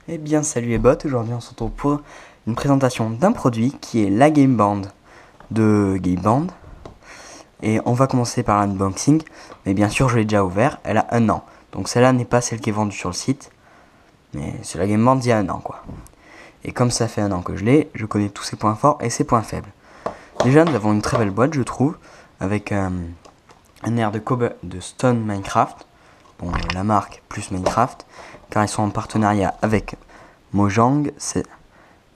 Eh bien salut les bots, aujourd'hui on se retrouve pour une présentation d'un produit qui est la Game Band de Game Band. Et on va commencer par l'unboxing, mais bien sûr je l'ai déjà ouvert, elle a un an. Donc celle-là n'est pas celle qui est vendue sur le site, mais c'est la Game Band d'il y a un an quoi. Et comme ça fait un an que je l'ai, je connais tous ses points forts et ses points faibles. Déjà nous avons une très belle boîte je trouve, avec un air de Stone Minecraft, bon la marque plus Minecraft, car ils sont en partenariat avec Mojang,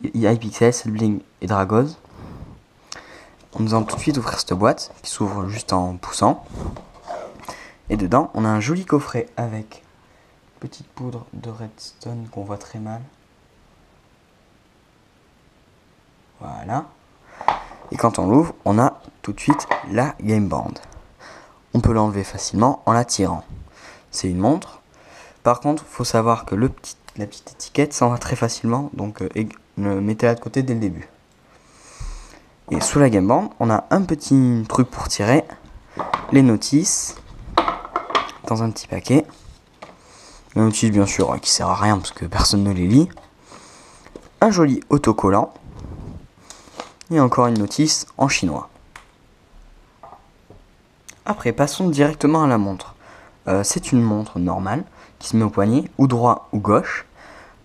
iPixel, Bling et Dragoz. Nous allons tout de suite ouvrir cette boîte qui s'ouvre juste en poussant. Et dedans, on a un joli coffret avec petite poudre de redstone qu'on voit très mal. Voilà. Et quand on l'ouvre, on a tout de suite la Game Band. On peut l'enlever facilement en la tirant. C'est une montre. Par contre, il faut savoir que la petite étiquette s'en va très facilement, donc mettez-la de côté dès le début. Et sous la Game Band, on a un petit truc pour tirer les notices dans un petit paquet. Les notices bien sûr qui sert à rien parce que personne ne les lit. Un joli autocollant. Et encore une notice en chinois. Après, passons directement à la montre. C'est une montre normale qui se met au poignet, ou droit ou gauche.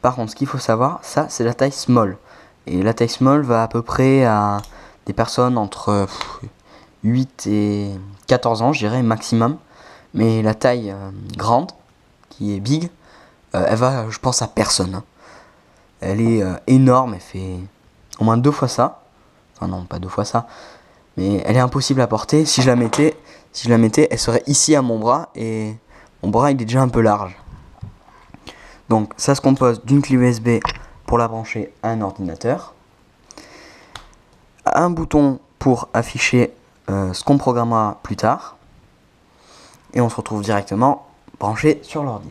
Par contre, ce qu'il faut savoir, ça c'est la taille small. Et la taille small va à peu près à des personnes entre 8 et 14 ans, je dirais maximum. Mais la taille grande, qui est big, elle va, je pense, à personne. Elle est énorme, elle fait au moins 2 fois ça. Enfin non, pas 2 fois ça. Mais elle est impossible à porter. Si je la mettais, elle serait ici à mon bras. Et mon bras, il est déjà un peu large. Donc ça se compose d'une clé USB pour la brancher à un ordinateur. Un bouton pour afficher ce qu'on programmera plus tard. Et on se retrouve directement branché sur l'ordi.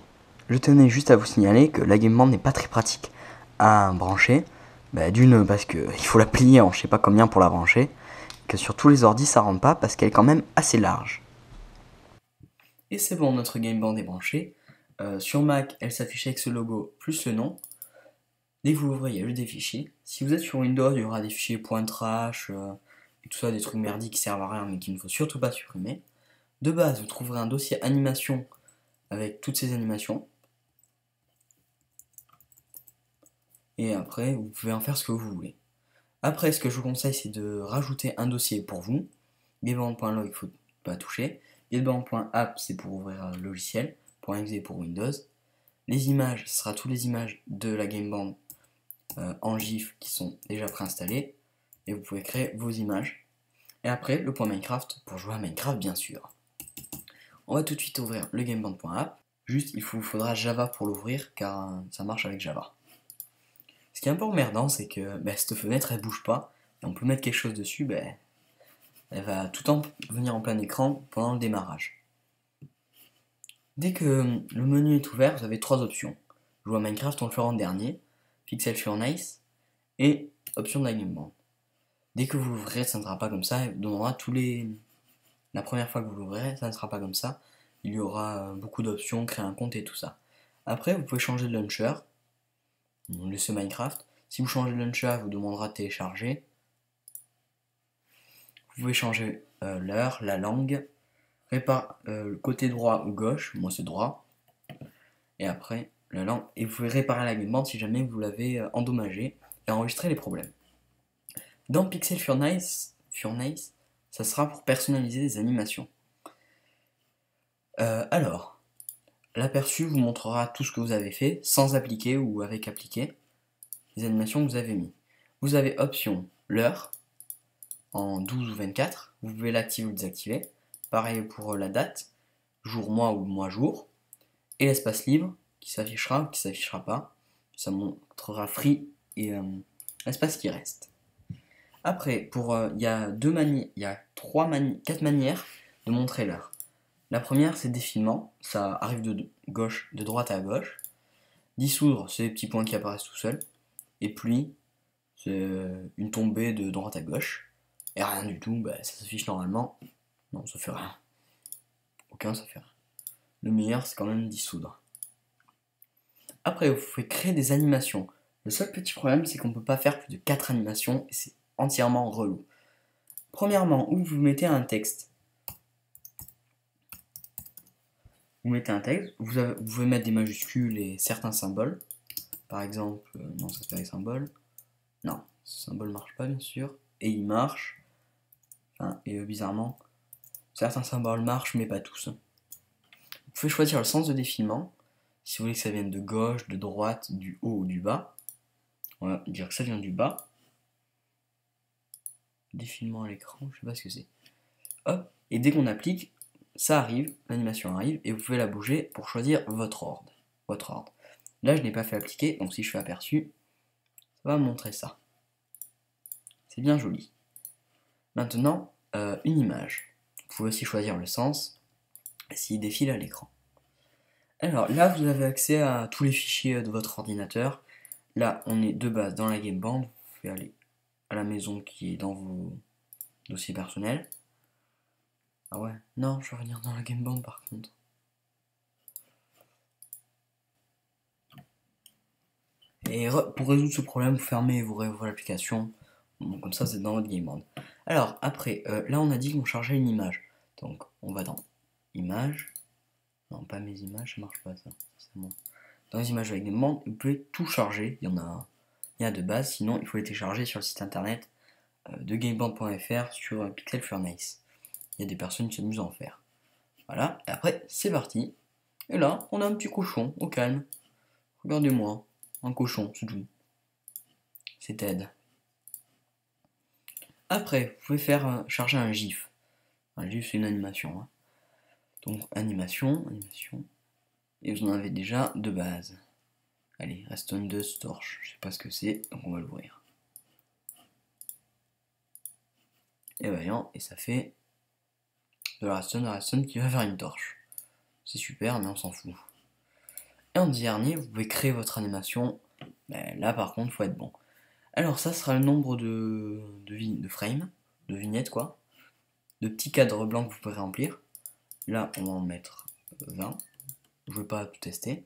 Je tenais juste à vous signaler que la Game Band n'est pas très pratique à brancher. D'une parce qu'il faut la plier en je sais pas combien pour la brancher. Que sur tous les ordis ça rentre pas parce qu'elle est quand même assez large. Et c'est bon, notre Game Band est branchée. Sur Mac, elle s'affiche avec ce logo plus le nom. Dès que vous l'ouvrez, il y a juste des fichiers. Si vous êtes sur Windows, il y aura des fichiers .trash et tout ça, des trucs merdiques qui servent à rien mais qu'il ne faut surtout pas supprimer. De base, vous trouverez un dossier animation avec toutes ces animations. Et après, vous pouvez en faire ce que vous voulez. Après, ce que je vous conseille, c'est de rajouter un dossier pour vous. Gameband.log, il ne faut pas toucher. Gameband.app, c'est pour ouvrir le logiciel. .exe pour Windows. Les images, ce sera toutes les images de la Gameband en GIF qui sont déjà préinstallées. Et vous pouvez créer vos images. Et après, le point Minecraft pour jouer à Minecraft, bien sûr. On va tout de suite ouvrir le Gameband.app. Juste, il vous faudra Java pour l'ouvrir, car ça marche avec Java. Ce qui est un peu emmerdant, c'est que cette fenêtre, elle bouge pas. Et on peut mettre quelque chose dessus, elle va tout le temps venir en plein écran pendant le démarrage. Dès que le menu est ouvert, vous avez 3 options. Jouer à Minecraft, on le fera en dernier. Pixel Furnace et option de la Game Band. Dès que vous l'ouvrirez, ça ne sera pas comme ça. Il donnera la première fois que vous l'ouvrirez, ça ne sera pas comme ça. Il y aura beaucoup d'options, créer un compte et tout ça. Après, vous pouvez changer de launcher. Laissez Minecraft. Si vous changez de launcher, il vous demandera de télécharger. Vous pouvez changer l'heure, la langue, le côté droit ou gauche, moi c'est droit, et après la langue, et vous pouvez réparer la Game Band si jamais vous l'avez endommagée et enregistrer les problèmes. Dans Pixel Furnace, ça sera pour personnaliser les animations. Alors, l'aperçu vous montrera tout ce que vous avez fait, sans appliquer ou avec appliquer, les animations que vous avez mis. Vous avez option l'heure, en 12 ou 24, vous pouvez l'activer ou désactiver. Pareil pour la date, jour, mois ou mois, jour. Et l'espace libre, qui s'affichera ou qui s'affichera pas. Ça montrera free et l'espace qui reste. Après, il y a 4 manières de montrer l'heure. La première, c'est défilement. Ça arrive de droite à gauche. Dissoudre, c'est les petits points qui apparaissent tout seuls. Et pluie, c'est une tombée de droite à gauche. Et rien du tout, ça s'affiche normalement. Non, ça fait rien. Aucun, ça fait rien. Le meilleur, c'est quand même dissoudre. Après, vous pouvez créer des animations. Le seul petit problème, c'est qu'on ne peut pas faire plus de 4 animations et c'est entièrement relou. Premièrement, où vous mettez un texte. Vous mettez un texte, vous pouvez mettre des majuscules et certains symboles. Par exemple, non, ça c'est pas les symboles. Non, ce symbole marche pas bien sûr. Et il marche. Enfin, et bizarrement, certains symboles marchent mais pas tous. Vous pouvez choisir le sens de défilement. Si vous voulez que ça vienne de gauche, de droite, du haut ou du bas. On va dire que ça vient du bas. Défilement à l'écran, je sais pas ce que c'est. Hop, et dès qu'on applique, ça arrive, l'animation arrive, et vous pouvez la bouger pour choisir votre ordre. Là, je n'ai pas fait appliquer, donc si je fais aperçu, ça va me montrer ça. C'est bien joli. Maintenant, une image. Vous pouvez aussi choisir le sens, s'il défile à l'écran. Alors là, vous avez accès à tous les fichiers de votre ordinateur. Là, on est de base dans la Game Band. Vous pouvez aller à la maison qui est dans vos dossiers personnels. Ah ouais, non, je vais revenir dans la Game Band par contre. Et pour résoudre ce problème, vous fermez et vous réouvrez l'application. Bon, comme ça, c'est dans votre Game Band. Alors, après, là, on a dit qu'on chargeait une image. Donc, on va dans Images. Non, pas mes images, ça marche pas, ça. C'est moi. Dans les images avec Game Band, vous pouvez tout charger. Il y en a de base. Sinon, il faut les télécharger sur le site internet de gameband.fr sur Pixel Furnace. Il y a des personnes qui s'amusent à en faire. Voilà, et après, c'est parti. Et là, on a un petit cochon, au calme. Regardez-moi, un cochon, c'est tout. C'est Ted. Après, vous pouvez faire charger un GIF. Un GIF, c'est une animation. Hein. Donc, animation. Et vous en avez déjà de base. Allez, Redstone 2 Torch. Je sais pas ce que c'est, donc on va l'ouvrir. Et voyons, et ça fait de la redstone qui va faire une torche. C'est super, mais on s'en fout. Et en dernier, vous pouvez créer votre animation. Mais là, par contre, il faut être bon. Alors, ça sera le nombre de frames, de vignettes, quoi. De petits cadres blancs que vous pourrez remplir. Là, on va en mettre 20. Je ne veux pas tout tester.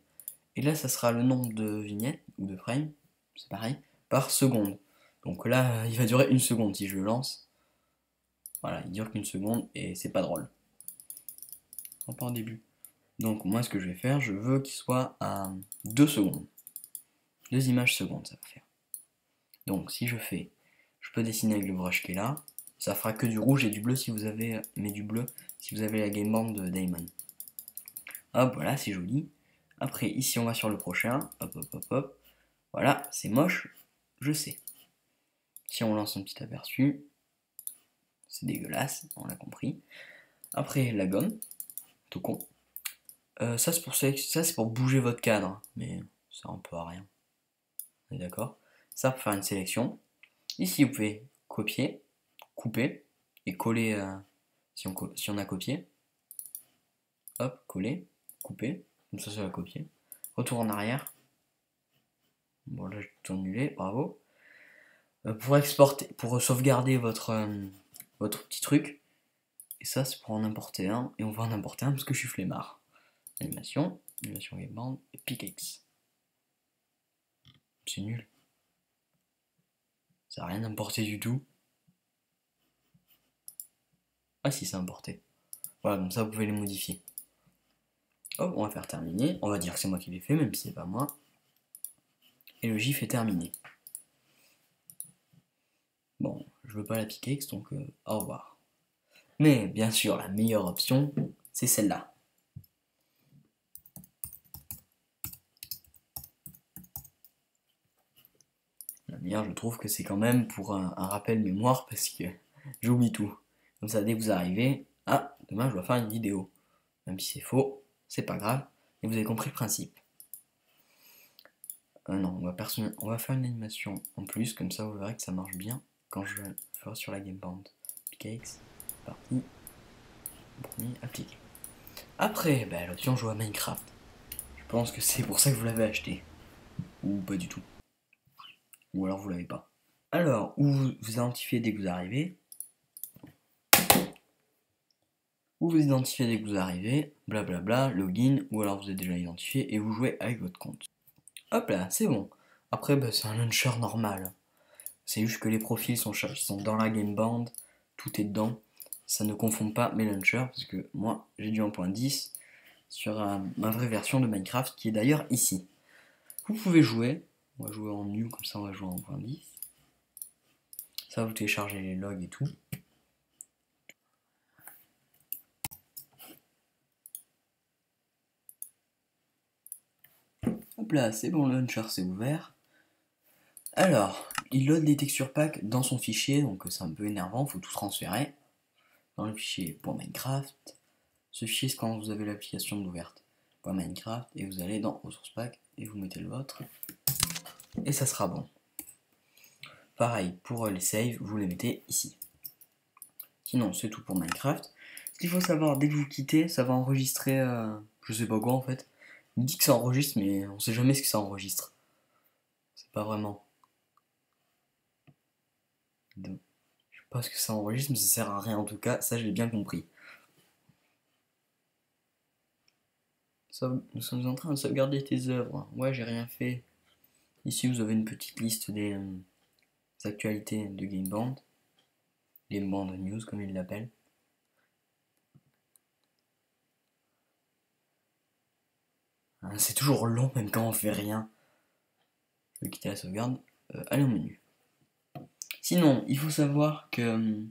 Et là, ça sera le nombre de vignettes, ou de frames, c'est pareil, par seconde. Donc là, il va durer une seconde si je le lance. Voilà, il dure qu'une seconde et c'est pas drôle. Pas en début. Donc moi, ce que je vais faire, je veux qu'il soit à 2 secondes. 2 images secondes, ça va faire. Donc si je peux dessiner avec le brush qui est là. Ça fera que du rouge et du bleu si vous avez, mais du bleu si vous avez la Game Band de Daemon. Hop, voilà, c'est joli. Après, ici, on va sur le prochain. Hop, hop, hop, hop. Voilà, c'est moche, je sais. Si on lance un petit aperçu, c'est dégueulasse, on l'a compris. Après, la gomme, tout con. Ça, c'est pour bouger votre cadre, mais ça un peu à rien. On est d'accord? Ça, pour faire une sélection. Ici, vous pouvez copier, couper et coller si on a copié. Hop, coller, couper. Comme ça va copier. Retour en arrière. Bon, là, je tout annulé, bravo. Pour exporter, pour sauvegarder votre petit truc. Et ça, c'est pour en importer un. Et on va en importer un parce que je suis flemmard. Animation Game Band, et pickaxe. C'est nul. Ça n'a rien importé du tout. Ah si, c'est importé. Voilà, comme ça vous pouvez les modifier. Hop, on va faire terminer. On va dire que c'est moi qui l'ai fait, même si c'est pas moi. Et le GIF est terminé. Bon, je veux pas la pickaxe, donc au revoir. Mais bien sûr, la meilleure option, c'est celle-là. La meilleure, je trouve que c'est quand même pour un rappel mémoire, parce que j'oublie tout. Comme ça, dès que vous arrivez, ah, demain je dois faire une vidéo. Même si c'est faux, c'est pas grave, et vous avez compris le principe. Non, on va faire une animation en plus, comme ça vous verrez que ça marche bien quand je ferai sur la Game Band. Pickaxe, parti, premier, appliqué. Après, l'option jouer à Minecraft. Je pense que c'est pour ça que vous l'avez acheté. Ou pas du tout. Ou alors vous l'avez pas. Alors, où vous identifiez dès que vous arrivez. Blablabla, login, ou alors vous êtes déjà identifié et vous jouez avec votre compte. Hop là, c'est bon. Après, bah, c'est un launcher normal. C'est juste que les profils sont dans la Game Band, tout est dedans. Ça ne confond pas mes launchers, parce que moi, j'ai du 1.10 sur ma vraie version de Minecraft, qui est d'ailleurs ici. Vous pouvez jouer, on va jouer en new, comme ça on va jouer en 1.10. Ça va vous télécharger les logs et tout. Hop là, c'est bon, le launcher c'est ouvert. Alors, il load les texture packs dans son fichier, donc c'est un peu énervant, il faut tout transférer dans le fichier .minecraft. Ce fichier, c'est quand vous avez l'application ouverte. .minecraft, et vous allez dans ressources pack, et vous mettez le vôtre, et ça sera bon. Pareil, pour les saves, vous les mettez ici. Sinon, c'est tout pour Minecraft. Ce qu'il faut savoir, dès que vous quittez, ça va enregistrer, je sais pas quoi en fait. Il dit que ça enregistre, mais on sait jamais ce que ça enregistre. C'est pas vraiment. Donc, je sais pas ce que ça enregistre, mais ça sert à rien en tout cas, ça je l'ai bien compris. Nous sommes en train de sauvegarder tes œuvres. Ouais, j'ai rien fait. Ici, vous avez une petite liste des actualités de Game Band. Game Band News, comme ils l'appellent. Hein, c'est toujours long, même quand on fait rien. Je vais quitter la sauvegarde. Allez au menu. Sinon, il faut savoir que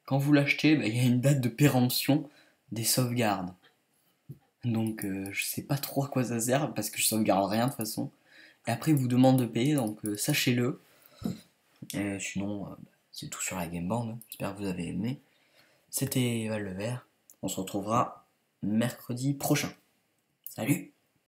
quand vous l'achetez, bah, il y a une date de péremption des sauvegardes. Donc je sais pas trop à quoi ça sert parce que je sauvegarde rien de toute façon. Et après il vous demande de payer, donc sachez-le. Sinon, c'est tout sur la Game Band. J'espère que vous avez aimé. C'était Val le Vert. On se retrouvera mercredi prochain. Salut!